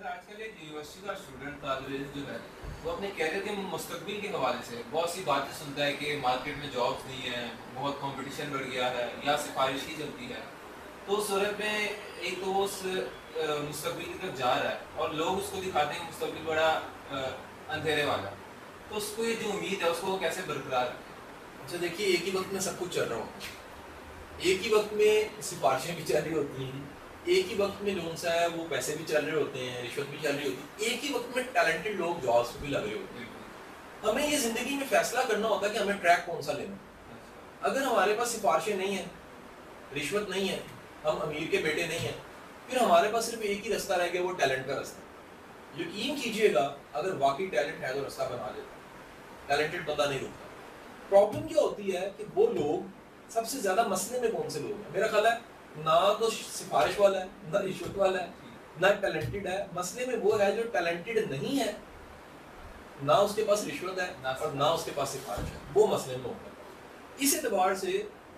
سر آج کل ایک یونیورسٹی کا اسٹوڈنٹ طالب علم جو ہے وہ اپنے کیریئر کے مستقبل کے حوالے سے بہت سی باتیں سنتا ہے کہ مارکیٹ میں جابس نہیں ہیں، بہت کمپٹیشن بڑھ گیا ہے یا سفارش ہی چلتی ہے. تو اس صورت میں ایک تو وہ اس مستقبل کی طرف جا رہا ہے اور لوگ اس کو دکھاتے ہیں کہ مستقبل بڑا اندھیرے والا. تو اس کو یہ جو امید ہے اس کو وہ کیسے برقرار رکھے؟ اچھا دیکھیے، ایک ہی وقت میں سب کچھ چل رہا ہوتا ہے. ایک ہی وقت میں سفارشیں بھی چل رہی ہوتی ہیں، ایک ہی وقت میں جو سا ہے وہ پیسے بھی چل رہے ہوتے ہیں، رشوت بھی چل رہی ہوتی ہے، ایک ہی وقت میں ٹیلنٹڈ لوگ جابس بھی لگ رہے ہوتے ہیں. ہمیں یہ زندگی میں فیصلہ کرنا ہوتا ہے کہ ہمیں ٹریک کون سا لینا. اگر ہمارے پاس سفارشیں نہیں ہیں، رشوت نہیں ہے، ہم امیر کے بیٹے نہیں ہیں، پھر ہمارے پاس صرف ایک ہی رستہ رہ گیا، وہ ٹیلنٹ کا رستہ. یقین کیجئے گا اگر واقعی ٹیلنٹ ہے تو رستہ بنا لیتا. ٹیلنٹڈ بندہ نہیں رکتا. پرابلم کیا ہوتی ہے کہ وہ لوگ سب سے زیادہ مسئلے میں کون سے لوگ ہیں؟ میرا خیال ہے نہ تو سفارش والا ہے، نہ رشوت والا ہے، نہ ٹیلنٹڈ ہے. مسئلے میں وہ ہے جو ٹیلنٹڈ نہیں ہے، نہ اس کے پاس رشوت ہے اور نہ اس کے پاس سفارش ہے، وہ مسئلے میں ہوتا ہے. اس اعتبار سے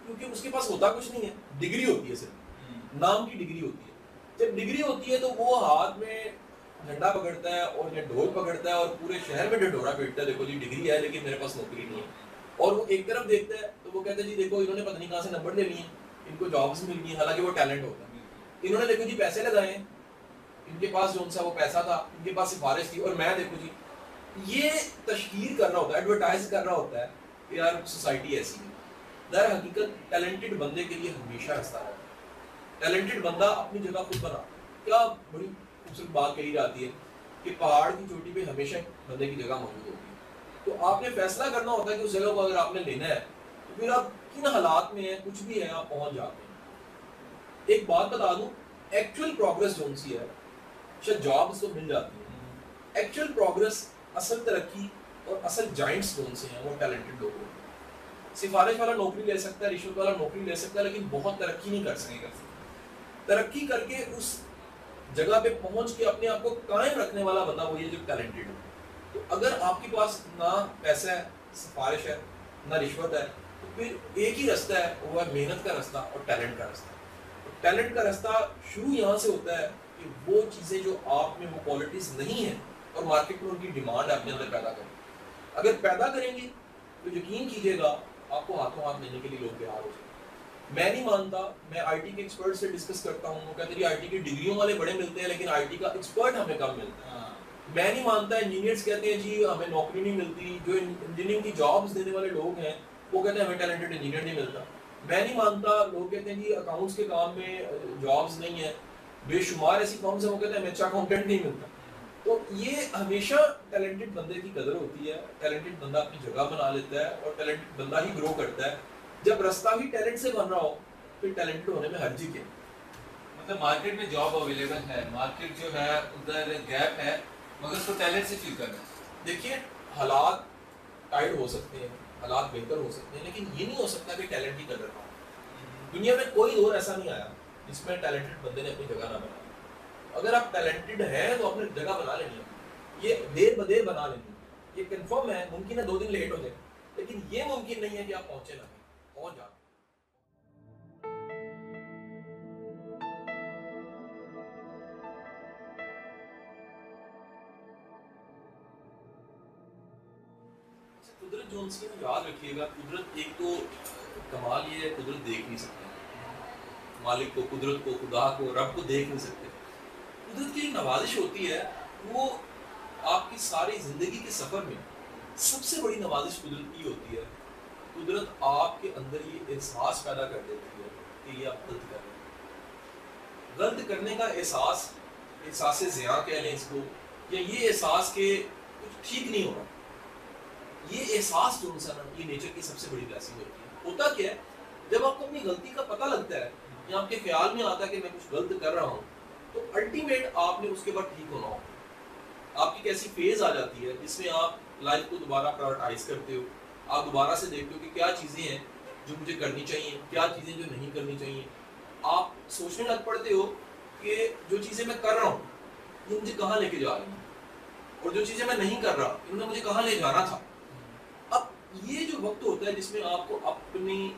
کیونکہ اس کے پاس ہوتا کچھ نہیں ہے، ڈگری ہوتی ہے، صرف نام کی ڈگری ہوتی ہے. جب ڈگری ہوتی ہے تو وہ ہاتھ میں جھنڈا پکڑتا ہے اور یا ڈھول پکڑتا ہے اور پورے شہر میں ڈھنڈورا پیٹتا ہے، دیکھو جی ڈگری ہے لیکن میرے پاس نوکری نہیں ہے. اور وہ ایک طرف دیکھتا ہے تو وہ کہتا ہے جی دیکھو انہوں نے پتہ نہیں کہاں سے نمبر لے لیے ہیں، ان کو جابس مل گئی ہیں، حالانکہ وہ ٹیلنٹ ہوتا ہے. انہوں نے دیکھو جی پیسے لگائے ہیں، ان کے پاس جو سا وہ پیسہ تھا، ان کے پاس سفارش تھی، اور میں دیکھو جی یہ تشہیر کر رہا ہوتا ہے، ایڈورٹائز کر رہا ہوتا ہے کہ یار سوسائٹی ایسی ہے. در حقیقت ٹیلنٹڈ بندے کے لیے ہمیشہ رستہ ہے. ٹیلنٹڈ بندہ اپنی جگہ خود بنا. کیا بڑی خوبصورت بات کہی جاتی ہے کہ پہاڑ کی چوٹی پہ ہمیشہ بندے کی جگہ موجود ہوتی ہے. تو آپ نے فیصلہ کرنا ہوتا ہے کہ اس جگہ کو اگر آپ نے لینا ہے تو پھر آپ کن حالات میں ہیں، کچھ بھی ہے، آپ پہنچ جاتے ہیں. ایک بات بتا دوں، ایکچوئل پروگرس جو سی ہے، شاید جابس تو مل جاتی ہیں، ایکچوئل پروگرس، اصل ترقی اور اصل جائنٹس جو سے ہیں وہ ٹیلنٹڈ لوگ ہوتے ہیں. سفارش والا نوکری لے سکتا ہے، رشوت والا نوکری لے سکتا ہے، لیکن بہت ترقی نہیں کر سکتا. ترقی کر کے اس جگہ پہ پہنچ کے اپنے آپ کو قائم رکھنے والا بندہ وہی ہے جو ٹیلنٹڈ ہے. تو اگر آپ کے پاس نہ پیسہ ہے، سفارش ہے، نہ رشوت ہے، تو پھر ایک ہی رستہ ہے، وہ ہے محنت کا رستہ اور ٹیلنٹ کا رستہ. ٹیلنٹ کا رستہ شروع یہاں سے ہوتا ہے کہ وہ چیزیں جو آپ میں وہ کوالٹیز نہیں ہیں اور مارکیٹ میں ان کی ڈیمانڈ اپنے اندر پیدا کریں. اگر پیدا کریں گے تو یقین کیجیے گا آپ کو ہاتھوں ہاتھ لینے کے لیے لوگ تیار ہو جائیں. میں نہیں مانتا، میں آئی ٹی کے ایکسپرٹ سے ڈسکس کرتا ہوں، وہ کہتے ہیں آئی ٹی کی ڈگریوں والے بڑے ملتے ہیں لیکن آئی ٹی کا ایکسپرٹ ہمیں کم ملتا ہے. میں نہیں مانتا، انجینئرس کہتے ہیں جی ہمیں نوکری نہیں ملتی. جو انجینئرنگ کی جابس دینے والے لوگ ہیں وہ کہتے ہیں ہمیں ٹیلنٹڈ انجینئر نہیں ملتا. میں نہیں مانتا، لوگ کہتے ہیں جی اکاؤنٹس کے کام میں جابس نہیں ہیں، بے شمار ایسی فارمز ہیں وہ کہتے ہیں ہمیں اچھا اکاؤنٹنٹ نہیں ملتا. تو یہ ہمیشہ ٹیلنٹڈ بندے کی قدر ہوتی ہے. ٹیلنٹڈ بندہ اپنی جگہ بنا لیتا ہے اور ٹیلنٹڈ بندہ ہی گرو کرتا ہے. جب رستہ ہی ٹیلنٹ سے بن رہا ہو پھر ٹیلنٹڈ ہونے میں حرج ہی کیا؟ مطلب مارکیٹ میں جاب اویلیبل ہے، مارکیٹ جو ہے ادھر گیپ ہے، مگر اس کو ٹیلنٹ سے فل کرنا ہے. دیکھیے حالات ٹائٹ ہو سکتے ہیں، حالات بہتر ہو سکتے ہیں، لیکن یہ نہیں ہو سکتا کہ ٹیلنٹ کی قدر نہ ہو. دنیا میں کوئی دور ایسا نہیں آیا جس میں ٹیلنٹڈ بندے نے اپنی جگہ نہ بنائی. اگر آپ ٹیلنٹڈ ہیں تو اپنی جگہ بنا لینی ہے، یہ دیر بدیر بنا لینی ہے. یہ کنفرم ہے، ممکن ہے 2 دن لیٹ ہو جائے، لیکن یہ ممکن نہیں ہے کہ آپ پہنچے نہ پہنچ جاتے. قدرت جو ان سے یاد رکھیے گا، قدرت ایک تو کمال یہ ہے قدرت دیکھ نہیں سکتے، مالک کو، قدرت کو، خدا کو، رب کو دیکھ نہیں سکتے. قدرت کی ایک نوازش ہوتی ہے، وہ آپ کی ساری زندگی کے سفر میں سب سے بڑی نوازش قدرت کی ہوتی ہے. قدرت آپ کے اندر یہ احساس پیدا کر دیتی ہے کہ یہ آپ غلط کر رہے ہیں. غلط کرنے کا احساس، احساس زیاں کہہ لیں اس کو، یا یہ احساس کہ کچھ ٹھیک نہیں ہو رہا، یہ احساس جو انسان ہے یہ نیچر کی سب سے بڑی بلیسنگ ہوتی ہے. ہوتا کیا ہے، جب آپ کو اپنی غلطی کا پتہ لگتا ہے یا آپ کے خیال میں آتا ہے کہ میں کچھ غلط کر رہا ہوں، تو الٹیمیٹ آپ نے اس کے بعد ٹھیک ہونا ہوتا ہے. آپ کی ایک ایسی فیز آ جاتی ہے جس میں آپ لائف کو دوبارہ پرائورٹائز کرتے ہو. آپ دوبارہ سے دیکھتے ہو کہ کیا چیزیں ہیں جو مجھے کرنی چاہیے، کیا چیزیں جو نہیں کرنی چاہیے. آپ سوچنے لگ پڑتے ہو کہ جو چیزیں میں کر رہا ہوں یہ مجھے کہاں لے کے جا رہی ہیں، اور جو چیزیں میں نہیں کر رہا انہوں نے مجھے کہاں لے جانا تھا. اب یہ جو وقت ہوتا ہے جس میں آپ کو اپنی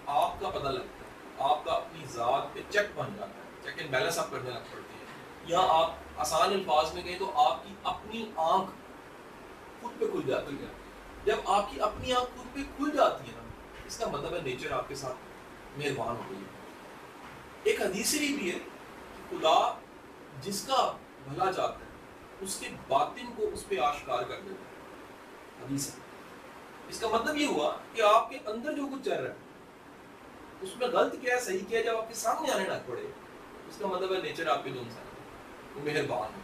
آپ کا پتہ لگتا ہے، آپ کا اپنی ذات پہ چیک بن جاتا ہے، چیک اینڈ بیلنس آپ کرنے لگ پڑتے ہیں. یا آپ آسان الفاظ میں کہیں تو آپ کی اپنی آنکھ خود پہ کھل جاتی ہے. جب آپ کی اپنی آنکھ خود پہ کھل جاتی ہے نا, اس کا مطلب ہے نیچر آپ کے ساتھ مہربان ہو گئی ہے. ایک حدیث شریف بھی ہے کہ خدا جس کا بھلا چاہتا ہے اس کے باطن کو اس پہ آشکار کر دیتا ہے. حدیث ہے. اس کا مطلب یہ ہوا کہ آپ کے اندر جو کچھ چل رہا ہے اس میں غلط کیا ہے صحیح کیا ہے جب آپ کے سامنے آنے نہ پڑے, اس کا مطلب ہے نیچر آپ کے دونوں سے وہ مہربان ہے.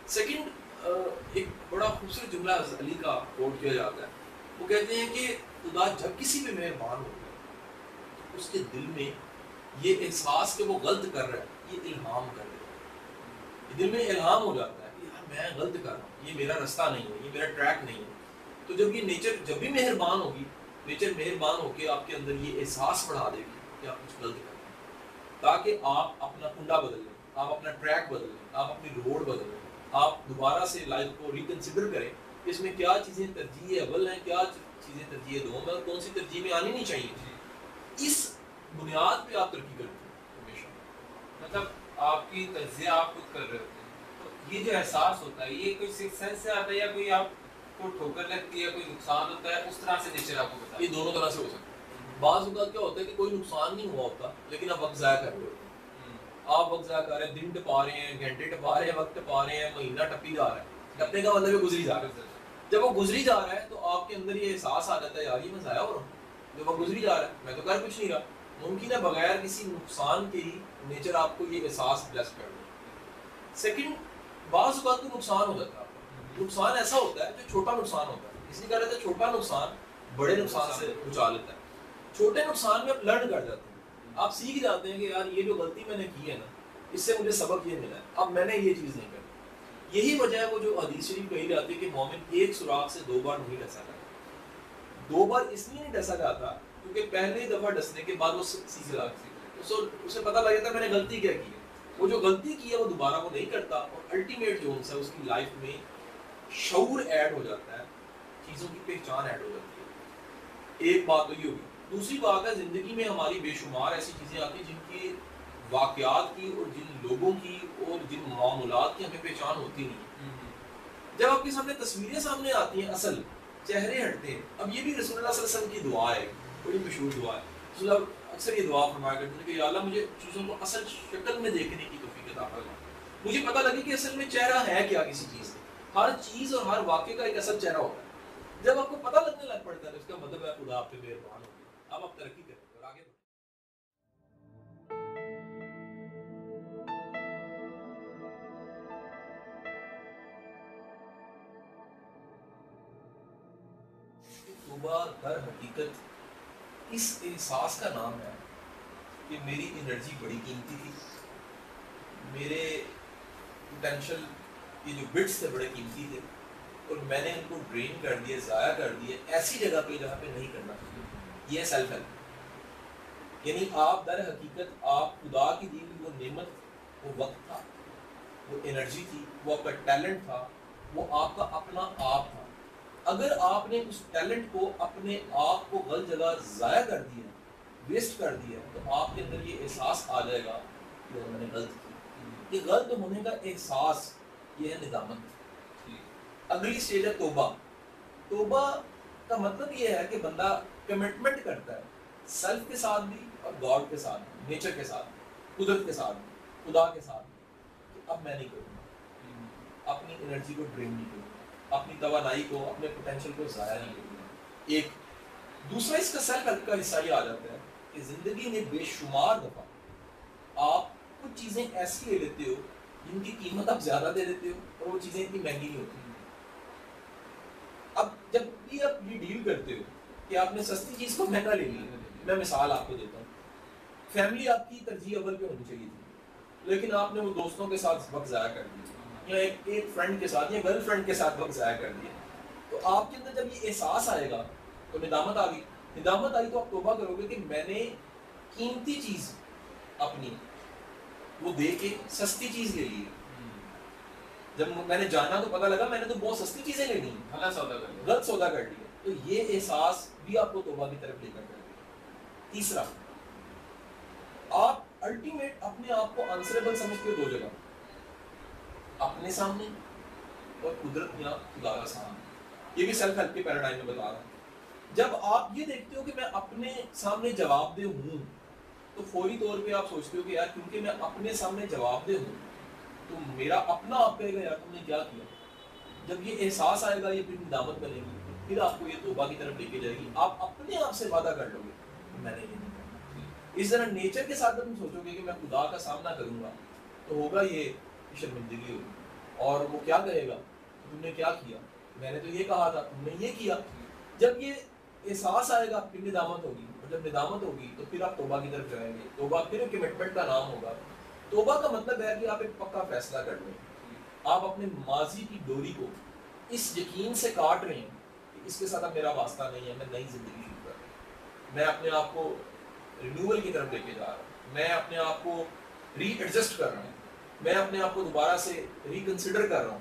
سیکنڈ, ایک بڑا خوبصورت جملہ حضرت علی کا کوٹ کیا جاتا ہے. وہ کہتے ہیں کہ خدا جب کسی پہ مہربان ہوتا ہے تو اس کے دل میں یہ احساس کہ وہ غلط کر رہا ہے یہ الہام کر دیتا ہے. دل میں الہام ہو جاتا ہے کہ یار میں غلط کر رہا ہوں, یہ میرا رستہ نہیں ہے, یہ میرا ٹریک نہیں ہے. تو جب یہ نیچر جب بھی مہربان ہوگی, نیچر مہربان ہو کے آپ کے اندر یہ احساس بڑھا دے گی کہ آپ کچھ غلط کر رہے ہیں, تاکہ آپ اپنا کنڈا بدل لیں, آپ اپنا ٹریک بدل لیں, آپ اپنی روڈ بدل لیں, آپ دوبارہ سے لائف کو ریکنسیڈر کریں کہ اس میں کیا چیزیں ترجیح اول ہیں, کیا چیزیں ترجیح دوم ہیں, کون سی ترجیح میں آنی نہیں چاہیے. اس بنیاد پہ آپ ترقی کرتے ہیں ہمیشہ. مطلب آپ کی تجزیہ آپ خود کر رہے ہوتے ہیں, تو یہ جو احساس ہوتا ہے یہ کوئی سکس سینس سے آتا ہے یا کوئی آپ کو ٹھوکر لگتی ہے, کوئی نقصان ہوتا ہے, اس طرح سے نیچر آپ کو بتا ہے؟ یہ دونوں طرح سے ہو سکتا ہے. بعض اوقات کیا ہوتا ہے کہ کوئی نقصان نہیں ہوا ہوتا لیکن آپ وقت ضائع کر رہے ہوتے ہیں. آپ وقت ضائع کر رہے ہیں, دن ٹپا رہے ہیں, گھنٹے ٹپا رہے ہیں, وقت ٹپا رہے ہیں, مہینہ ٹپی جا رہا ہے. ٹپنے کا مطلب ہے گزری جا رہا ہے. جب وہ گزری جا رہا ہے تو آپ کے اندر یہ احساس آ جاتا ہے یار یہ میں ضائع ہو رہا ہوں, جب وہ گزری جا رہا ہے میں تو کر کچھ نہیں رہا. ممکن ہے بغیر کسی نقصان کے ہی نیچر آپ کو یہ احساس بلیس کر دے. سیکنڈ, بعض اوقات کو نقصان ہو جاتا ہے. نقصان ایسا ہوتا ہے جو چھوٹا نقصان ہوتا ہے, اس لیے کہا جاتا ہے چھوٹا نقصان بڑے نقصان سے بچا لیتا ہے. چھوٹے نقصان میں آپ لرن کر جاتے ہیں, آپ سیکھ جاتے ہیں کہ یار یہ جو غلطی میں نے کی ہے نا اس سے مجھے سبق یہ ملا ہے, اب میں نے یہ چیز نہیں کرنی. یہی وجہ ہے وہ جو حدیث شریف کہی جاتی ہے کہ مومن ایک سوراخ سے 2 بار نہیں ڈسا جاتا. 2 بار اس لیے نہیں ڈسا جاتا کیونکہ پہلی دفعہ ڈسنے کے بعد وہ سیکھ جاتا ہے, اسے پتہ لگ جاتا ہے میں نے غلطی کیا کی ہے. وہ جو غلطی کی ہے وہ دوبارہ وہ نہیں کرتا, اور الٹیمیٹ جو ہے اس کی لائف میں شعور ایڈ ہو جاتا ہے, چیزوں کی پہچان ایڈ ہو جاتی ہے. ایک بات تو یہ ہوگی. دوسری بات ہے زندگی میں ہماری بے شمار ایسی چیزیں آتی ہیں جن کی واقعات کی اور جن لوگوں کی اور جن معاملات کی ہمیں پہچان ہوتی نہیں. جب آپ کے سامنے تصویریں سامنے آتی ہیں, اصل چہرے ہٹتے ہیں. اب یہ بھی رسول اللہ صلی اللہ علیہ وسلم کی دعا ہے, بڑی مشہور دعا ہے. رسول اللہ اکثر یہ دعا فرمایا کرتے ہیں کہ یا اللہ مجھے چیزوں کو اصل شکل میں دیکھنے کی توفیق عطا فرما, مجھے پتہ لگے کہ اصل میں چہرہ ہے کیا کسی چیز کا. ہر چیز اور ہر واقعے کا ایک اصل چہرہ ہوتا ہے. جب آپ کو پتہ لگنے لگ پڑتا ہے اس کا مطلب ہے خدا آپ پہ مہربان ہو گیا, اب آپ ترقی کریں اور آگے بڑھیں. توبہ در حقیقت اس احساس کا نام ہے کہ میری انرجی بڑی قیمتی تھی, میرے پوٹینشیل یہ جو بٹس تھے بڑے قیمتی تھے, اور میں نے ان کو ڈرین کر دیے, ضائع کر دیے ایسی جگہ پہ جہاں پہ نہیں کرنا چاہیے. یہ سیلف ہیلپ. یعنی آپ در حقیقت آپ خدا کی دی ہوئی وہ نعمت, وہ وقت تھا, وہ انرجی تھی, وہ آپ کا ٹیلنٹ تھا, وہ آپ کا اپنا آپ تھا. اگر آپ نے اس ٹیلنٹ کو اپنے آپ کو غلط جگہ ضائع کر دیا, ویسٹ کر دیا, تو آپ کے اندر یہ احساس آ جائے گا کہ میں نے غلط کیا. یہ غلط ہونے کا احساس یہ ہے ندامت. اگلی سٹیج ہے توبہ. توبہ کا مطلب یہ ہے کہ بندہ کمٹمنٹ کرتا ہے سیلف کے ساتھ بھی اور گاڈ کے ساتھ بھی, نیچر کے ساتھ بھی, قدرت کے ساتھ بھی, خدا کے ساتھ بھی, کہ اب میں نہیں کروں گا, اپنی انرجی کو ڈرین نہیں کروں گا, اپنی توانائی کو, اپنے پوٹینشیل کو ضائع نہیں کروں گا. ایک دوسرا اس کا سیلف ہیلپ کا حصہ یہ آ جاتا ہے کہ زندگی میں بے شمار دفعہ آپ کچھ چیزیں ایسی لے لیتے ہو جن کی قیمت آپ زیادہ دے دیتے ہو اور وہ چیزیں اتنی مہنگی نہیں ہوتی. اب جب بھی آپ یہ ڈیل کرتے ہو کہ آپ نے سستی چیز کو مہنگا لے لیا, میں مثال آپ کو دیتا ہوں. فیملی آپ کی ترجیح اول پہ ہونی چاہیے تھی, لیکن آپ نے وہ دوستوں کے ساتھ وقت ضائع کر دیا, یا ایک فرینڈ کے ساتھ یا گرل فرینڈ کے ساتھ وقت ضائع کر دیا. تو آپ کے اندر جب یہ احساس آئے گا تو ندامت آ گئی. ندامت آئی تو آپ توبہ کرو گے کہ میں نے قیمتی چیز اپنی وہ دے کے سستی چیز لے لی. جب میں نے جانا تو پتہ لگا میں نے تو بہت سستی چیزیں لے لی, غلط سودا کر لیا. تو یہ احساس بھی آپ کو توبہ کی طرف لے کر جائے گا. تیسرا, آپ الٹیمیٹ اپنے آپ کو آنسریبل سمجھتے ہو 2 جگہ. اپنے سامنے اور قدرت یا خدا کا سامنے. یہ بھی سیلف ہیلپ کے پیراڈائم میں بتا رہا ہوں. جب آپ یہ دیکھتے ہو کہ میں اپنے سامنے جواب دہ ہوں تو فوری طور پہ آپ سوچتے ہو کہ یار کیونکہ میں اپنے سامنے جواب دہ ہوں تو میرا اپنا آپ کہے گا یار تم نے کیا کیا. جب یہ احساس آئے گا یہ پھر ندامت بنے گی, پھر آپ کو یہ توبہ کی طرف لے کے جائے گی. آپ اپنے آپ سے وعدہ کر لو گے کہ میں نے یہ نہیں کرنا. اس طرح نیچر کے ساتھ تم سوچو گے کہ میں خدا کا سامنا کروں گا تو ہوگا یہ شرمندگی ہوگی, اور وہ کیا کہے گا تم نے کیا کیا, میں نے تو یہ کہا تھا تم نے یہ کیا. جب یہ احساس آئے گا پھر ندامت ہوگی, اور جب ندامت ہوگی تو پھر آپ توبہ کی طرف جائیں گے. توبہ پھر کمٹمنٹ کا نام ہوگا. توبہ کا مطلب ہے کہ آپ ایک پکا فیصلہ کر لیں, آپ اپنے ماضی کی ڈوری کو اس یقین سے کاٹ رہے ہیں کہ اس کے ساتھ اب میرا واسطہ نہیں ہے, میں نئی زندگی شروع کر رہا ہوں, میں اپنے آپ کو رینیول کی طرف لے کے جا رہا ہوں, میں اپنے آپ کو ری ایڈجسٹ کر رہا ہوں, میں اپنے آپ کو دوبارہ سے ریکنسیڈر کر رہا ہوں,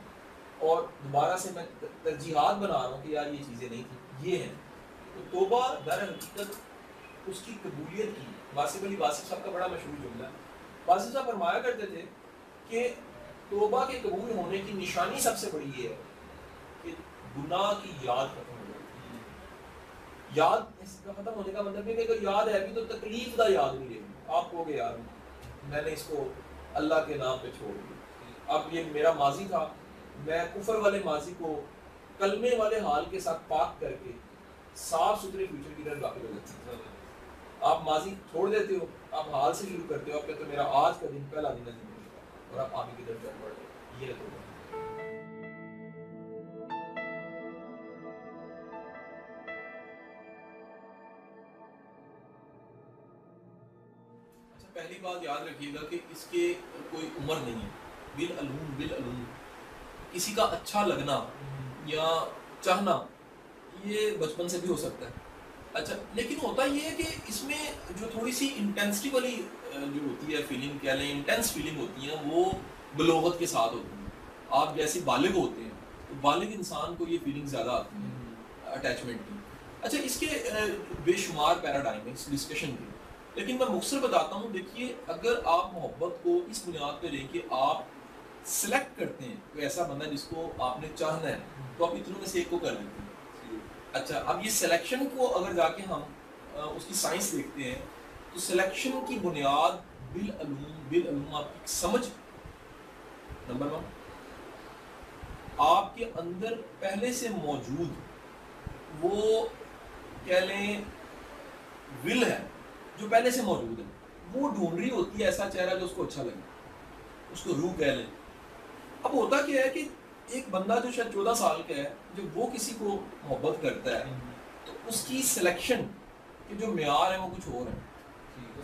اور دوبارہ سے میں ترجیحات بنا رہا ہوں کہ یار یہ چیزیں نہیں تھیں, یہ ہیں. تو توبہ در حقیقت اس کی قبولیت کی. واصف علی واصف صاحب کا بڑا مشہور جملہ ہے. واصف صاحب فرمایا کرتے تھے کہ توبہ کے قبول ہونے کی نشانی سب سے بڑی یہ ہے کہ گناہ کی یاد ختم ہو جائے. یاد اس کا ختم ہونے کا مطلب ہے کہ اگر یاد ہے ابھی تو تکلیف دا یاد نہیں رہی. آپ کہو گے یار میں نے اس کو اللہ کے نام پہ چھوڑ دیا, اب یہ میرا ماضی تھا, میں کفر والے ماضی کو کلمے والے حال کے ساتھ پاک کر کے صاف ستھرے فیوچر کی طرف داخل ہو جاتے ہیں. آپ ماضی چھوڑ دیتے ہو, آپ حال سے شروع کرتے ہو, آپ کہتے ہو میرا آج کا دن پہلا دن ہے زندگی کا, اور آپ آگے کی طرف چل پڑتے ہو. یہ ہے توبہ. اچھا پہلی بات یاد رکھیے گا کہ اس کے کوئی عمر نہیں ہے. بالعلوم کسی کا اچھا لگنا یا چاہنا یہ بچپن سے بھی ہو سکتا ہے. اچھا لیکن ہوتا یہ ہے کہ اس میں جو تھوڑی سی انٹینسٹی والی جو ہوتی ہے فیلنگ کہہ لیں, انٹینس فیلنگ ہوتی ہیں, وہ بلوغت کے ساتھ ہوتی ہیں. آپ جیسے بالغ ہوتے ہیں تو بالغ انسان کو یہ فیلنگ زیادہ آتی ہیں اٹیچمنٹ کی. اچھا اس کے بے شمار پیراڈائم اس ڈسکشن کے, لیکن میں مختصر بتاتا ہوں. دیکھیے اگر آپ محبت کو اس بنیاد پہ لے کے آپ سلیکٹ کرتے ہیں کوئی ایسا بندہ جس کو آپ نے چاہنا ہے تو آپ اتنوں میں سے ایک کو کر لیتے ہیں. اچھا اب یہ سلیکشن کو اگر جا کے ہم اس کی سائنس دیکھتے ہیں تو سلیکشن کی بنیاد بالعلوم آپ کی سمجھ. نمبر 1 آپ کے اندر پہلے سے موجود وہ کہہ لیں ول ہے جو پہلے سے موجود ہے, وہ ڈھونڈ رہی ہوتی ہے ایسا چہرہ جو اس کو اچھا لگے, اس کو روح کہہ لیں. اب ہوتا کیا ہے کہ ایک بندہ جو شاید 14 سال کا ہے جب وہ کسی کو محبت کرتا ہے تو اس کی سلیکشن کے جو معیار ہے وہ کچھ اور ہے.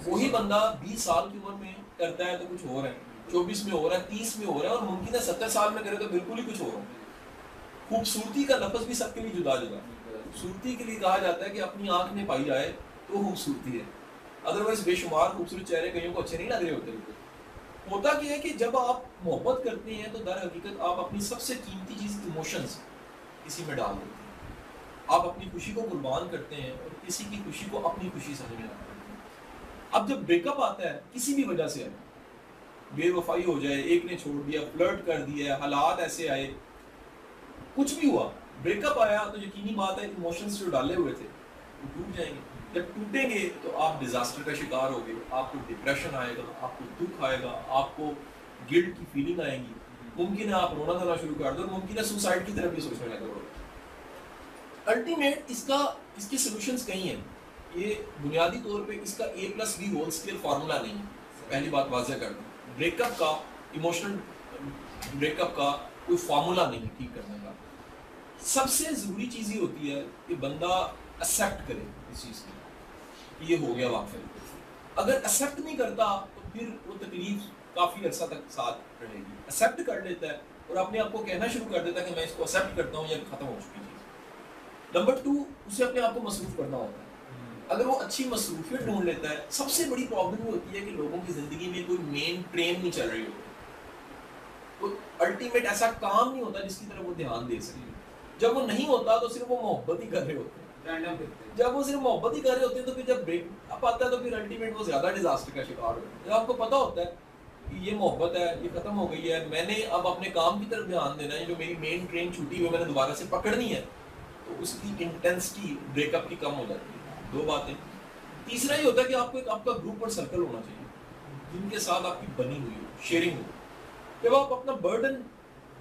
وہی بندہ 20 سال کی عمر میں کرتا ہے تو کچھ اور ہے, 24 میں ہو رہا ہے, 30 میں ہو رہا ہے, اور ممکن ہے 70 سال میں کرے تو بالکل ہی کچھ اور ہے. خوبصورتی کا لفظ بھی سب کے لیے جدا جدا. خوبصورتی کے لیے کہا جاتا ہے کہ اپنی آنکھ میں پائی جائے تو خوبصورتی ہے, ادروائز بے شمار خوبصورت چہرے کئیوں کو اچھے نہیں لگ رہے ہوتے. ہوتا کیا ہے کہ جب آپ محبت کرتے ہیں تو در حقیقت آپ اپنی سب سے قیمتی چیز ایموشنز کسی میں ڈال دیتے ہیں. آپ اپنی خوشی کو قربان کرتے ہیں اور کسی کی خوشی کو اپنی خوشی سمجھنے لگتے ہیں. اب جب بریک اپ آتا ہے کسی بھی وجہ سے, بے وفائی ہو جائے, ایک نے چھوڑ دیا, فلرٹ کر دیا, حالات ایسے آئے, کچھ بھی ہوا, بریک اپ آیا تو یقینی بات ہے ایموشنز جو ڈالے ہوئے تھے وہ ٹوٹ جائیں گے. جب ٹوٹیں گے تو آپ ڈیزاسٹر کا شکار ہوگے, آپ کو ڈپریشن آئے گا, آپ کو دکھ آئے گا, آپ کو گلٹ کی فیلنگ آئیں گی, ممکن ہے آپ رونا دھونا شروع کر دو, اور ممکن ہے سوسائڈ کی طرف بھی سوچنے لگے. الٹیمیٹ اس کے سولوشنز کئی ہیں. یہ بنیادی طور پہ اس کا A+B² فارمولا نہیں ہے. پہلی بات واضح کر دوں, بریک اپ کا ایموشنل بریک اپ کا کوئی فارمولا نہیں ہے ٹھیک کرنے کا. سب سے ضروری چیز یہ ہوتی ہے کہ بندہ ایکسیپٹ کرے اس چیز کی کہ یہ ہو گیا واقعہ. اگر ایکسیپٹ نہیں کرتا تو پھر وہ تکلیف کافی عرصہ تک ساتھ رہے گی. ایکسیپٹ کر لیتا ہے اور اپنے آپ کو کہنا شروع کر دیتا ہے کہ میں اس کو ایکسیپٹ کرتا ہوں, یہ ختم ہو چکی چیز. نمبر 2 اسے اپنے آپ کو مصروف کرنا ہوتا ہے. اگر وہ اچھی مصروفیت ڈھونڈ لیتا ہے, سب سے بڑی پرابلم یہ ہوتی ہے کہ لوگوں کی زندگی میں کوئی مین ٹرین نہیں چل رہی ہوتی, کوئی الٹیمیٹ ایسا کام نہیں ہوتا جس کی طرف وہ دھیان دے سکے. جب وہ نہیں ہوتا تو صرف وہ محبت ہی کر رہے ہوتے ہیں. جب وہ صرف محبت ہی کر رہے ہوتے ہیں تو پھر جب بریک اپ آتا ہے تو پھر الٹیمیٹ وہ زیادہ ڈیزاسٹر کا شکار ہوتا ہے. جب آپ کو پتا ہوتا ہے یہ محبت ہے یہ ختم ہو گئی ہے, میں نے اب اپنے کام کی طرف دھیان دینا ہے, جو میری مین ٹرین چھوٹی ہوئی میں نے دوبارہ سے پکڑنی ہے, تو اس کی انٹینسٹی بریک اپ کی کم ہو جاتی ہے. دو باتیں. تیسرا یہ ہوتا ہے کہ آپ کو ایک آپ کا گروپ اور سرکل ہونا چاہیے جن کے ساتھ آپ کی بنی ہوئی ہو, شیئرنگ ہو. جب آپ اپنا برڈن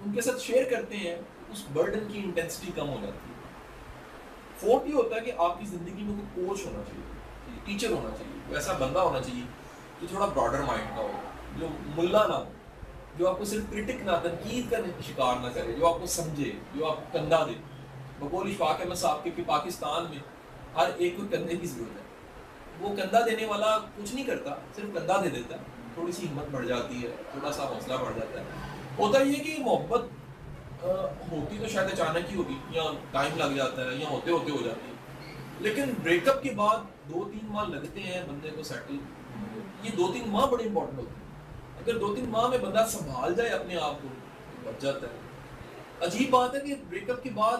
ان کے ساتھ شیئر کرتے ہیں اس برڈن کی انٹینسٹی کم ہو جاتی ہے. فورتھ یہ ہوتا ہے کہ آپ کی زندگی میں کوئی کوچ ہونا چاہیے, ٹیچر ہونا چاہیے, کوئی ایسا بندہ ہونا چاہیے جو تھوڑا براڈر مائنڈ کا ہو, جو ملا نہ ہو, جو آپ کو صرف کرٹک نہ تنقید کا شکار نہ کرے, جو آپ کو سمجھے, جو آپ کو کندھا دے. بقول اشفاق احمد صاحب کے کہ پاکستان میں ہر ایک کو کندھے کی ضرورت ہے. وہ کندھا دینے والا کچھ نہیں کرتا, صرف کندھا دے دیتا ہے, تھوڑی سی ہمت بڑھ جاتی ہے, تھوڑا سا حوصلہ بڑھ جاتا ہے. ہوتا یہ کہ محبت ہوتی تو شاید اچانک ہی ہوگی, یا ٹائم لگ جاتا ہے, یا ہوتے ہوتے ہو جاتی ہے, لیکن بریک اپ کے بعد 2-3 ماہ لگتے ہیں بندے کو سیٹل. یہ 2-3 ماہ بڑے امپورٹنٹ ہوتے ہیں. اگر 2-3 ماہ میں بندہ سنبھال جائے اپنے آپ کو بچ جاتا ہے. عجیب بات ہے کہ بریک اپ کے بعد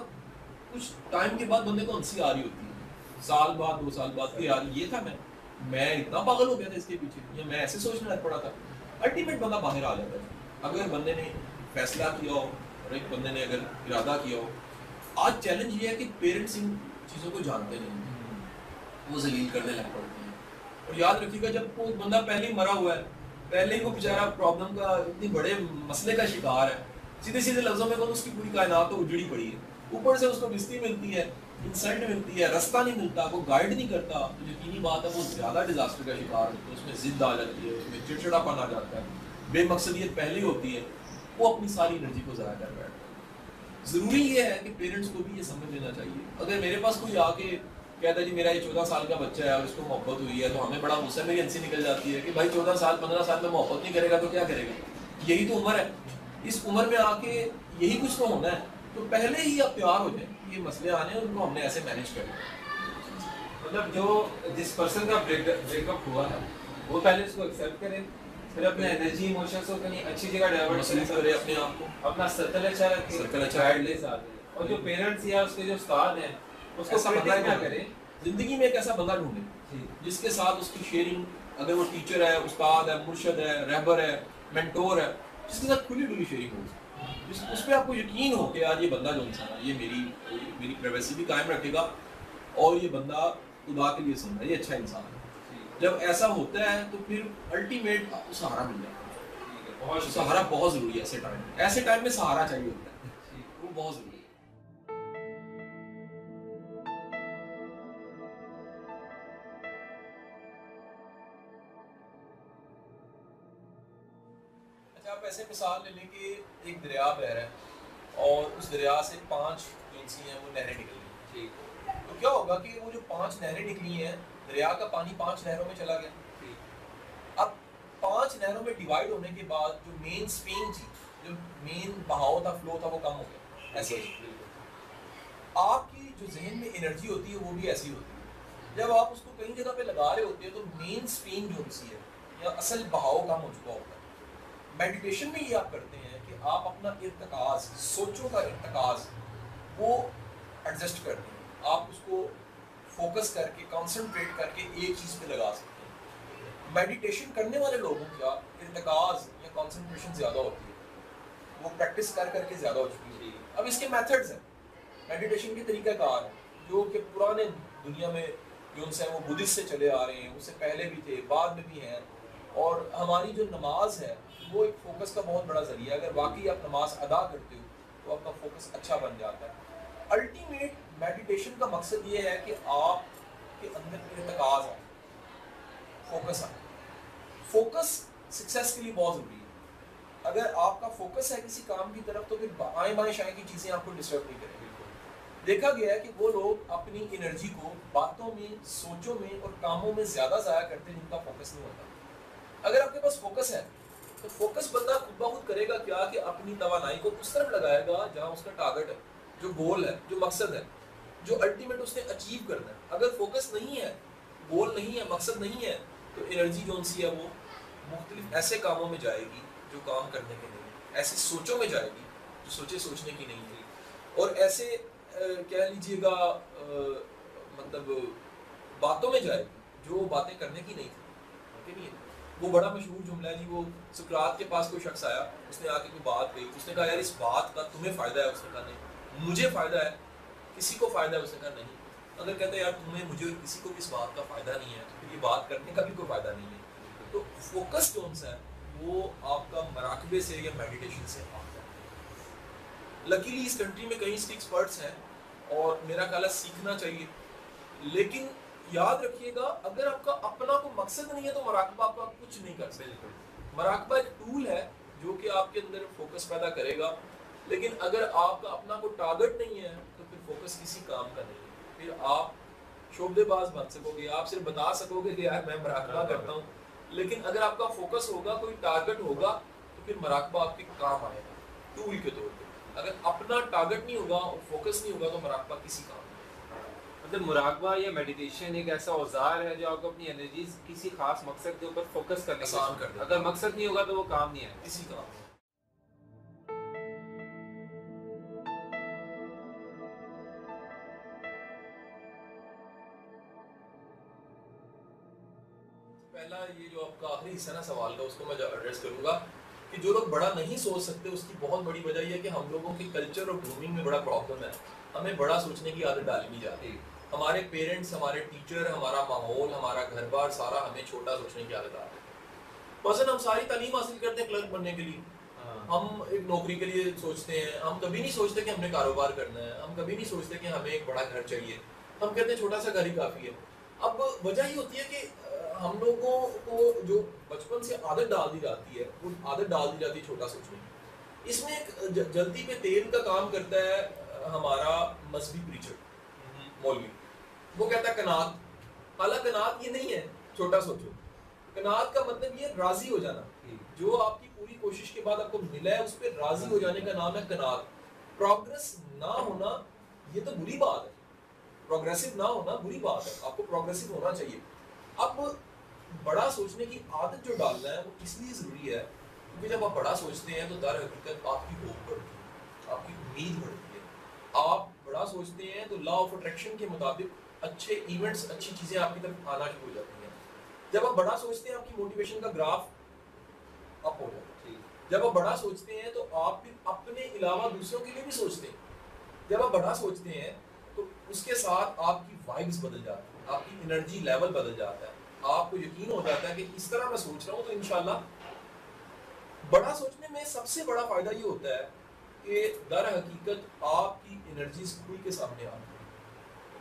کچھ ٹائم کے بعد بندے کو ہنسی آ رہی ہوتی ہے, سال بعد 2 سال بعد کہ یار یہ تھا میں اتنا پاگل ہو گیا تھا اس کے پیچھے, یا میں ایسے سوچنے لگ پڑا تھا. الٹیمیٹ بندہ باہر آ جاتا ہے اگر بندے نے فیصلہ کیا ہو اور ایک بندے نے اگر ارادہ کیا ہو. آج چیلنج یہ ہے کہ پیرنٹس ان چیزوں کو جانتے نہیں, وہ ذلیل کرنے لگ پڑتے ہیں. اور یاد رکھیے گا جب کوئی بندہ پہلے ہی مرا ہوا ہے, پہلے ہی وہ بیچارہ پرابلم کا اتنی بڑے مسئلے کا شکار ہے, سیدھے سیدھے لفظوں میں اس کی پوری کائنات تو اجڑی پڑی ہے, اوپر سے اس کو بستی ملتی ہے, انسلٹ ملتی ہے, رستہ نہیں ملتا, وہ گائیڈ نہیں کرتا, تو یقینی بات ہے وہ زیادہ ڈیزاسٹر کا شکار ہوتا ہے. اس میں ضد آ جاتی ہے, اس میں چڑچڑا پن آ جاتا ہے, بے مقصدیت پہلے ہوتی ہے, وہ اپنی ساری انرجی کو ضائع کر بیٹھتا ہے. ضروری یہ ہے کہ پیرنٹس کو بھی یہ سمجھ لینا چاہیے. اگر میرے پاس کوئی آ کے کہتا ہے جی میرا یہ 14 سال کا بچہ ہے اور اس کو محبت ہوئی ہے, تو ہمیں بڑا غصہ, میری ہنسی نکل جاتی ہے کہ بھائی 14 سال 15 سال میں محبت نہیں کرے گا تو کیا کرے گا, یہی تو عمر ہے. اس عمر میں آ کے یہی کچھ تو ہونا ہے, تو پہلے ہی آپ تیار ہو جائیں. یہ مسئلے آنے ہیں ان کو ہم نے ایسے مینیج کرنا. مطلب جو جس پرسن کا بریک اپ ہوا ہے وہ پہلے اس کو ایکسیپٹ کرے, پھر اپنے انرجی ایموشنس کو کہیں اچھی جگہ ڈائیورٹ کرے, اپنے آپ کو اپنا سرکل اچھا رکھے, سرکل اچھا گائڈ لے ساتھ. اور جو پیرنٹس یا اس کے جو استاد ہیں اس کو ایسا بندہ نہ کرے. زندگی میں ایک ایسا بندہ ڈھونڈے جس کے ساتھ اس کی شیئرنگ, اگر وہ ٹیچر ہے, استاد ہے, مرشد ہے, رہبر ہے, مینٹور ہے, جس کے ساتھ کھلی ڈلی شیئرنگ ہو, اس پہ آپ کو یقین ہو کہ یار یہ بندہ جو انسان ہے یہ میری پرائیویسی بھی قائم رکھے گا, اور یہ بندہ خدا کے لیے سن رہا ہے, یہ اچھا انسان ہے. جب ایسا ہوتا ہے تو پھر الٹیمیٹ آپ کو سہارا مل جاتا ہے. سہارا بہت ضروری ہے ایسے ٹائم میں سہارا چاہیے ہوتا ہے, وہ بہت ضروری ہے. اچھا آپ ایسے مثال لے لیں کہ ایک دریا بہ رہا ہے اور اس دریا سے 5 جنسی ہیں وہ نہریں نکل گئی. تو کیا ہوگا کہ وہ جو 5 نہریں نکلی ہیں, دریا کا پانی 5 نہروں میں چلا گیا. اب 5 نہروں میں ڈیوائیڈ ہونے کے بعد جو مین سپین تھی, جو مین بہاؤ تھا, فلو تھا, وہ کم ہو گیا. ایسے ہی آپ کی جو ذہن میں انرجی ہوتی ہے وہ بھی ایسی ہوتی ہے. جب آپ اس کو کئی جگہ پہ لگا رہے ہوتے ہیں تو مین سپین جو ہوتی ہے یا اصل بہاؤ کم ہو چکا ہوتا ہے. میڈیٹیشن میں یہ آپ کرتے ہیں کہ آپ اپنا ارتکاز, سوچوں کا ارتکاز وہ ایڈجسٹ کرتے ہیں. آپ اس کو فوکس کر کے, کانسنٹریٹ کر کے ایک چیز پہ لگا سکتے ہیں. میڈیٹیشن کرنے والے لوگوں کا ارتکاز یا کانسنٹریشن زیادہ ہوتی ہے, وہ پریکٹس کر کے زیادہ ہو چکی ہے. اب اس کے میتھڈز ہیں, میڈیٹیشن کے طریقہ کار ہیں جو کہ پرانے دنیا میں جو ان سے وہ بدھسٹ سے چلے آ رہے ہیں, اس سے پہلے بھی تھے, بعد میں بھی ہیں. اور ہماری جو نماز ہے وہ ایک فوکس کا بہت بڑا ذریعہ ہے. اگر واقعی آپ نماز ادا کرتے ہو تو آپ کا فوکس اچھا بن جاتا ہے. الٹیمیٹ میڈیٹیشن کا مقصد یہ ہے کہ آپ کے اندر ارتکاز آئے, فوکس آئے. فوکس سکسیس کے لیے بہت ضروری ہے. اگر آپ کا فوکس ہے کسی کام کی طرف تو پھر آئیں بائیں شائیں کی چیزیں آپ کو ڈسٹرب نہیں کریں گی. دیکھا گیا ہے کہ وہ لوگ اپنی انرجی کو باتوں میں, سوچوں میں اور کاموں میں زیادہ ضائع کرتے ہیں جن کا فوکس نہیں ہوتا. اگر آپ کے پاس فوکس ہے تو فوکس بندہ خود بخود کرے گا کیا کہ اپنی توانائی کو اس طرف لگائے گا جہاں اس کا ٹارگٹ ہے, جو گول ہے, جو مقصد ہے, جو الٹیمیٹ اس نے اچیو کرنا ہے. اگر فوکس نہیں ہے, گول نہیں ہے, مقصد نہیں ہے, تو انرجی جو سی ہے وہ مختلف ایسے کاموں میں جائے گی جو کام کرنے کے نہیں, ایسے سوچوں میں جائے گی جو سوچے سوچنے کی نہیں تھی, اور ایسے کہہ لیجیے گا مطلب باتوں میں جائے گی جو باتیں کرنے کی نہیں تھی. وہ بڑا مشہور جملہ ہے جی، وہ سقراط کے پاس کوئی شخص آیا، اس نے آ کے کوئی بات کہی، اس نے کہا یار اس بات کا تمہیں فائدہ ہے؟ اس نے کہا نہیں. مجھے فائدہ ہے، کسی کو فائدہ ہے؟ اس نے کہا نہیں. اگر کہتے ہیں یار تمہیں مجھے اور کسی کو بھی اس بات کا فائدہ نہیں ہے تو پھر یہ بات کرنے کا بھی کوئی فائدہ نہیں ہے. تو فوکس جون سا ہے وہ آپ کا مراقبے سے یا میڈیٹیشن سے آتا ہے. لکیلی اس کنٹری میں کئی ایکسپرٹس ہیں اور میرا خیال ہے سیکھنا چاہیے، لیکن یاد رکھیے گا اگر آپ کا اپنا کوئی مقصد نہیں ہے تو مراقبہ آپ کا کچھ نہیں کر سکتے. مراقبہ ایک ٹول ہے جو کہ آپ کے اندر فوکس پیدا کرے گا، لیکن اگر آپ کا اپنا کوئی ٹارگٹ نہیں ہے تو پھر فوکس کسی کام کا نہیں ہے. پھر آپ شعبے باز بن سکو گے، آپ صرف بتا سکو گے کہ یار میں مراقبہ کرتا ہوں، لیکن اگر آپ کا فوکس ہوگا، کوئی ٹارگٹ ہوگا تو پھر مراقبہ آپ کے کام آئے گا ٹول کے طور پہ. اگر اپنا ٹارگٹ نہیں ہوگا اور فوکس نہیں ہوگا تو مراقبہ کسی کام نہیں. مطلب مراقبہ یا میڈیٹیشن ایک ایسا اوزار ہے جو آپ کو اپنی انرجیز کسی خاص مقصد کے اوپر فوکس کرنے کے آسان کر دیتا ہے. اگر مقصد نہیں ہوگا تو وہ کام نہیں ہے کسی کام نہیں. پہلا یہ جو آپ کا آخری حصہ نا سوال کا، اس کو میں ایڈریس کروں گا کہ جو لوگ بڑا نہیں سوچ سکتے اس کی بہت بڑی وجہ یہ ہے کہ ہم لوگوں کے کلچر اور گرومنگ میں بڑا پرابلم ہے. ہمیں بڑا سوچنے کی عادت ڈالی نہیں جاتی. ہمارے پیرنٹس، ہمارے ٹیچر، ہمارا ماحول، ہمارا گھر بار سارا ہمیں چھوٹا سوچنے کی عادت آتی ہے. مثلا ہم ساری تعلیم حاصل کرتے ہیں کلرک بننے کے لیے، ہم ایک نوکری کے لیے سوچتے ہیں، ہم کبھی نہیں سوچتے کہ ہم نے کاروبار کرنا ہے، ہم کبھی نہیں سوچتے کہ ہمیں ایک بڑا گھر چاہیے، ہم کہتے ہیں چھوٹا سا گھر ہی کافی ہے. اب وجہ یہ ہوتی ہے کہ ہم لوگوں کو جو بچپن سے عادت ڈال دی جاتی ہے، وہ عادت ڈال دی جاتی ہے چھوٹا سوچنے کی. اس میں ایک جلدی پہ تیل کا کام کرتا ہے ہمارا مذہبی پریچر مولوی. وہ کہتا ہے قناعت، حالانکہ قناعت یہ نہیں ہے چھوٹا سوچو. قناعت کا مطلب یہ راضی ہو جانا، جو آپ کی پوری کوشش کے بعد آپ کو ملا ہے اس پہ راضی ہو جانے کا نام ہے قناعت. پروگرس نہ ہونا یہ تو بری بات ہے، پروگریسو نہ ہونا بری بات ہے، آپ کو پروگریسو ہونا چاہیے. اب بڑا سوچنے کی عادت جو ڈالنا ہے وہ اس لیے ضروری ہے کیونکہ جب آپ بڑا سوچتے ہیں تو در حقیقت آپ کی ہوپ بڑھتی ہے، آپ کی امید بڑھتی ہے. آپ بڑا سوچتے ہیں تو لا آف اٹریکشن کے مطابق اچھے ایونٹس، اچھی چیزیں آپ کی طرف آنا شروع ہو جاتی ہیں. جب آپ بڑا سوچتے ہیں آپ کی موٹیویشن کا گراف اپ ہو جاتا ہے. جب آپ بڑا سوچتے ہیں تو آپ پھر اپنے علاوہ دوسروں کے لیے بھی سوچتے ہیں. جب آپ بڑا سوچتے ہیں تو اس کے ساتھ آپ کی وائبز بدل جاتی ہیں، آپ کی انرجی لیول بدل جاتا ہے. آپ کو یقین ہو جاتا ہے کہ اس طرح میں سوچ رہا ہوں تو انشاءاللہ. بڑا سوچنے میں سب سے بڑا فائدہ یہ ہوتا ہے کہ در حقیقت آپ کی انرجیز کھل کے سامنے آتی ہیں.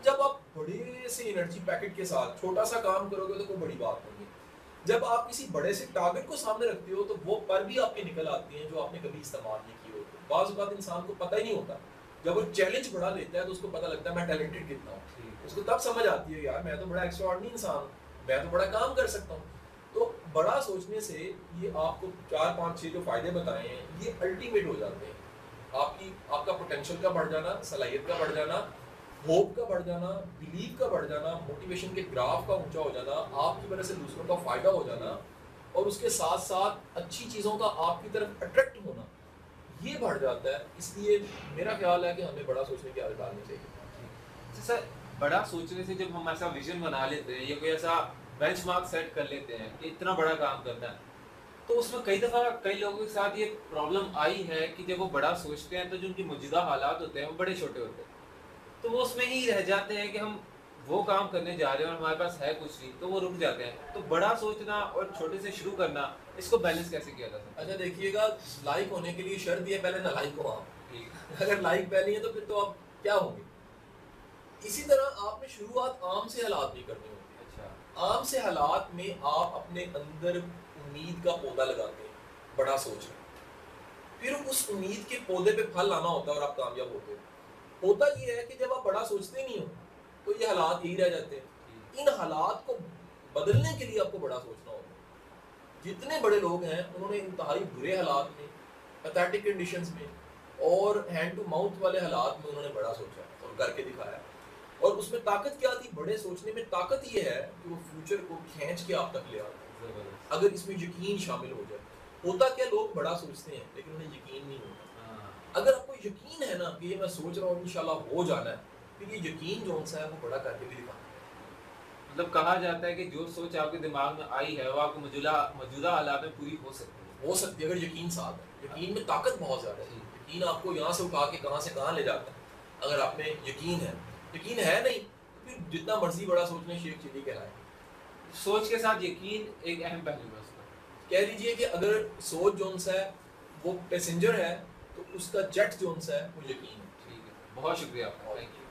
جب آپ بڑے سے انرجی پیکٹ کے ساتھ چھوٹا سا کام کرو گے تو کوئی بڑی بات نہیں ہے. جب آپ کسی بڑے سے ٹارگٹ کو سامنے رکھتے ہو تو وہ پر بھی آپ کے نکل آتے ہیں جو آپ نے کبھی استعمال نہیں کیے ہوتے. بعض اوقات انسان کو پتہ ہی نہیں ہوتا، جب وہ چیلنج بڑا لیتا ہے تو اس کو پتہ لگتا ہے میں ٹیلنٹڈ کتنا ہوں. اس کو تب سمجھ آتی ہے یار میں تو بڑا ایکسٹراآرڈنری انسان ہوں، میں تو بڑا کام کر سکتا ہوں. تو بڑا سوچنے سے یہ آپ کو 4-5-6 جو فائدے بتائے ہیں یہ الٹیمیٹ ہو جاتے ہیں. آپ کا پوٹینشیل کا بڑھ جانا، صلاحیت کا بڑھ جانا، ہوپ کا بڑھ جانا، بلیف کا بڑھ جانا، موٹیویشن کے گراف کا اونچا ہو جانا، آپ کی وجہ سے دوسروں کا فائدہ ہو جانا، اور اس کے ساتھ ساتھ اچھی چیزوں کا آپ کی طرف اٹریکٹ ہونا، یہ بڑھ جاتا ہے. اس لیے میرا خیال ہے کہ ہمیں بڑا سوچنے کی عادت ڈالنی چاہیے. سر بڑا سوچنے سے جب ہم ایسا ویژن بنا لیتے ہیں یا کوئی ایسا بینچ مارک سیٹ کر لیتے ہیں کہ اتنا بڑا کام کرنا ہے، تو اس میں کئی دفعہ کئی لوگوں کے ساتھ یہ پرابلم آئی ہے کہ جب وہ بڑا سوچتے ہیں تو جو ان کی موجودہ حالات ہوتے ہیں وہ بڑے چھوٹے ہوتے ہیں، تو وہ اس میں ہی رہ جاتے ہیں کہ ہم وہ کام کرنے جا رہے ہیں اور ہمارے پاس ہے کچھ نہیں، تو وہ رک جاتے ہیں. تو بڑا سوچنا اور چھوٹے سے شروع کرنا، اس کو بیلنس کیسے کیا جا سکتا ہے؟ اچھا دیکھیے گا، لائک ہونے کے لیے شرط یہ پہلے نہ لائک ہو آپ. اگر لائک پہلے ہے تو پھر تو آپ کیا ہوں گے. اسی طرح آپ نے شروعات عام سے حالات نہیں کرنی ہوتی. عام سے حالات میں آپ اپنے اندر امید کا پودا لگاتے ہیں، بڑا سوچ رہے ہیں، پھر اس امید کے پودے پہ پھل لانا ہوتا ہے اور آپ کامیاب ہوتے ہیں. ہوتا یہ ہے کہ جب آپ بڑا سوچتے نہیں ہو تو یہ حالات یہی رہ جاتے ہیں. ان حالات کو بدلنے کے لیے آپ کو بڑا سوچنا ہوتا ہے. جتنے بڑے لوگ ہیں انہوں نے انتہائی برے حالات میں، پیتھیٹک کنڈیشنز میں اور ہینڈ ٹو ماؤتھ والے حالات میں انہوں نے بڑا سوچا اور کر کے دکھایا. اور اس میں طاقت کیا تھی؟ بڑے سوچنے میں طاقت یہ ہے کہ وہ فیوچر کو کھینچ کے آپ تک لے آتا ہے اگر اس میں یقین شامل ہو جائے. ہوتا کیا، لوگ بڑا سوچتے ہیں لیکن انہیں یقین نہیں ہوتا. اگر آپ کو یقین ہے نا کہ یہ میں سوچ رہا ہوں انشاءاللہ ہو جانا ہے، پھر یہ یقین جو ہے وہ بڑا کر کے بھی دکھانا ہے. مطلب کہا جاتا ہے کہ جو سوچ آپ کے دماغ میں آئی ہے وہ آپ کو موجودہ حالات میں پوری ہو سکتی ہے اگر یقین ساتھ ہے. یقین میں طاقت بہت زیادہ ہے. یقین آپ کو یہاں سے اٹھا کے کہاں سے کہاں لے جاتا ہے اگر آپ میں یقین ہے. یقین ہے نہیں تو پھر جتنا مرضی بڑا سوچ لیں شیخ چلی کہلائے. سوچ کے ساتھ یقین ایک اہم پہلو ہے اس کا. کہہ لیجئے کہ اگر سوچ جو سا ہے وہ پیسنجر ہے تو اس کا جیٹ جو سا ہے وہ یقین ہے. ٹھیک ہے, بہت شکریہ آپ کا, تھینک یو.